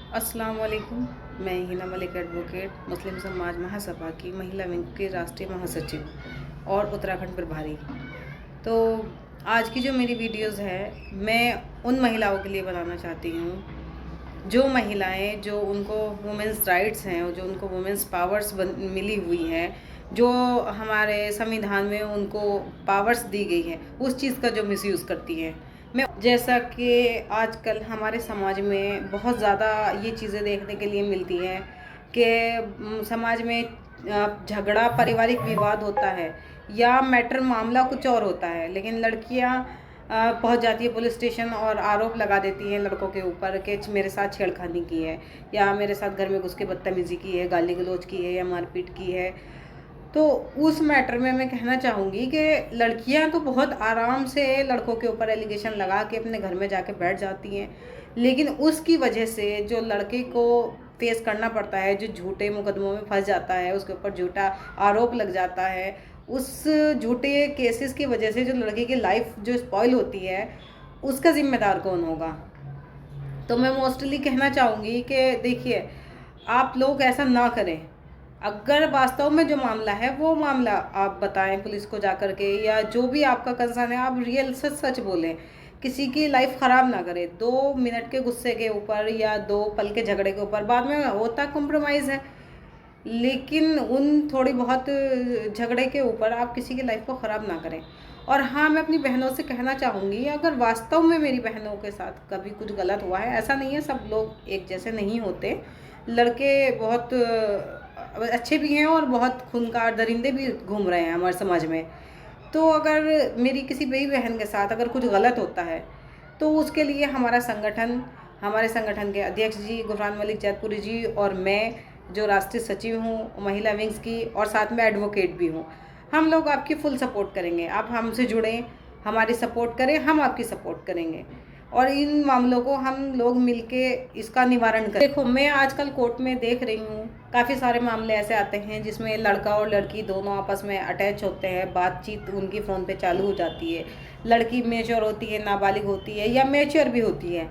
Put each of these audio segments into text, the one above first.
अस्सलाम वालेकुम। मैं हिना मलिक एडवोकेट मुस्लिम समाज महासभा की महिला विंग के राष्ट्रीय महासचिव और उत्तराखंड प्रभारी। तो आज की जो मेरी वीडियोस है, मैं उन महिलाओं के लिए बनाना चाहती हूँ जो महिलाएं, जो उनको वुमेंस राइट्स हैं, जो उनको वुमेंस पावर्स मिली हुई हैं, जो हमारे संविधान में उनको पावर्स दी गई है, उस चीज़ का जो मिसयूज़ करती हैं। मैं जैसा कि आजकल हमारे समाज में बहुत ज़्यादा ये चीज़ें देखने के लिए मिलती हैं कि समाज में झगड़ा, पारिवारिक विवाद होता है या मैटर मामला कुछ और होता है, लेकिन लड़कियां पहुंच जाती है पुलिस स्टेशन और आरोप लगा देती हैं लड़कों के ऊपर कि मेरे साथ छेड़खानी की है या मेरे साथ घर में घुस के बदतमीज़ी की है, गाली गलौज की है या मारपीट की है। तो उस मैटर में मैं कहना चाहूँगी कि लड़कियां तो बहुत आराम से लड़कों के ऊपर एलिगेशन लगा के अपने घर में जाके बैठ जाती हैं, लेकिन उसकी वजह से जो लड़के को फेस करना पड़ता है, जो झूठे मुकदमों में फंस जाता है, उसके ऊपर झूठा आरोप लग जाता है, उस झूठे केसेस की वजह से जो लड़के की लाइफ जो स्पॉइल होती है, उसका जिम्मेदार कौन होगा। तो मैं मोस्टली कहना चाहूँगी कि देखिए, आप लोग ऐसा ना करें। अगर वास्तव में जो मामला है वो मामला आप बताएं पुलिस को जाकर के, या जो भी आपका कंसर्न है आप रियल सच सच बोलें। किसी की लाइफ ख़राब ना करें 2 मिनट के गुस्से के ऊपर या 2 पल के झगड़े के ऊपर। बाद में होता कॉम्प्रोमाइज़ है, लेकिन उन थोड़ी बहुत झगड़े के ऊपर आप किसी की लाइफ को ख़राब ना करें। और हाँ, मैं अपनी बहनों से कहना चाहूँगी, अगर वास्तव में मेरी बहनों के साथ कभी कुछ गलत हुआ है, ऐसा नहीं है सब लोग एक जैसे नहीं होते, लड़के बहुत अच्छे भी हैं और बहुत खूंखार दरिंदे भी घूम रहे हैं हमारे समाज में। तो अगर मेरी किसी बड़ी बहन के साथ अगर कुछ गलत होता है, तो उसके लिए हमारे संगठन के अध्यक्ष जी गुफरान मलिक जैतपुरी जी और मैं जो राष्ट्रीय सचिव हूँ महिला विंग्स की, और साथ में एडवोकेट भी हूँ, हम लोग आपकी फुल सपोर्ट करेंगे। आप हमसे जुड़ें, हमारी सपोर्ट करें, हम आपकी सपोर्ट करेंगे और इन मामलों को हम लोग मिलके इसका निवारण करें। देखो, मैं आजकल कोर्ट में देख रही हूँ काफ़ी सारे मामले ऐसे आते हैं जिसमें लड़का और लड़की दोनों आपस में अटैच होते हैं, बातचीत उनकी फ़ोन पे चालू हो जाती है। लड़की मैच्योर होती है, नाबालिग होती है या मैच्योर भी होती है।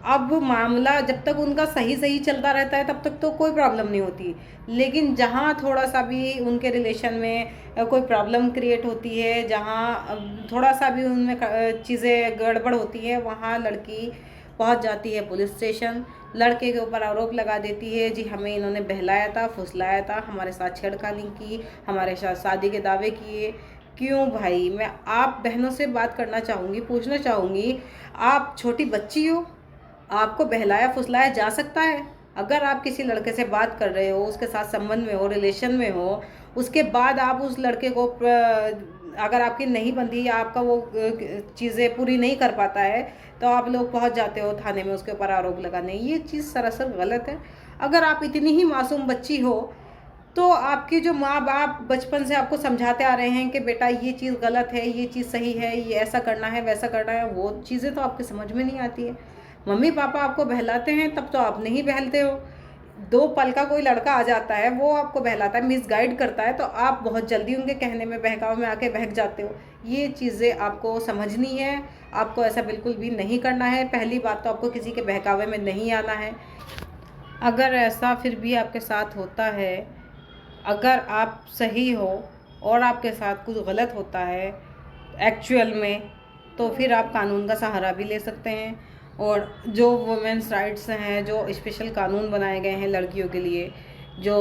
अब मामला जब तक उनका सही सही चलता रहता है तब तक तो कोई प्रॉब्लम नहीं होती, लेकिन जहाँ थोड़ा सा भी उनके रिलेशन में कोई प्रॉब्लम क्रिएट होती है, जहाँ थोड़ा सा भी उनमें चीज़ें गड़बड़ होती है, वहाँ लड़की पहुँच जाती है पुलिस स्टेशन, लड़के के ऊपर आरोप लगा देती है, जी हमें इन्होंने बहलाया था, फुसलाया था, हमारे साथ छेड़खानी की, हमारे साथ शादी के दावे किए। क्यों भाई, मैं आप बहनों से बात करना चाहूँगी, पूछना चाहूँगी, आप छोटी बच्ची हो, आपको बहलाया फुसलाया जा सकता है? अगर आप किसी लड़के से बात कर रहे हो, उसके साथ संबंध में हो, रिलेशन में हो, उसके बाद आप उस लड़के को अगर आपकी नहीं बनती या आपका वो चीज़ें पूरी नहीं कर पाता है, तो आप लोग पहुंच जाते हो थाने में उसके ऊपर आरोप लगाने। ये चीज़ सरासर गलत है। अगर आप इतनी ही मासूम बच्ची हो, तो आपके जो माँ बाप बचपन से आपको समझाते आ रहे हैं कि बेटा ये चीज़ गलत है, ये चीज़ सही है, ये ऐसा करना है, वैसा करना है, वो चीज़ें तो आपके समझ में नहीं आती है। मम्मी पापा आपको बहलाते हैं तब तो आप नहीं बहलते हो। 2 पल का कोई लड़का आ जाता है, वो आपको बहलाता है, मिसगाइड करता है, तो आप बहुत जल्दी उनके कहने में, बहकावे में आके बहक जाते हो। ये चीज़ें आपको समझनी है, आपको ऐसा बिल्कुल भी नहीं करना है। पहली बात तो आपको किसी के बहकावे में नहीं आना है। अगर ऐसा फिर भी आपके साथ होता है, अगर आप सही हो और आपके साथ कुछ गलत होता है एक्चुअल में, तो फिर आप कानून का सहारा भी ले सकते हैं। और जो वुमेंस राइट्स हैं, जो स्पेशल कानून बनाए गए हैं लड़कियों के लिए, जो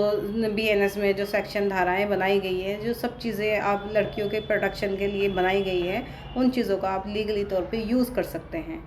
बीएनएस में जो सेक्शन धाराएं बनाई गई है, जो सब चीज़ें आप लड़कियों के प्रोटेक्शन के लिए बनाई गई है, उन चीज़ों का आप लीगली तौर पे यूज़ कर सकते हैं।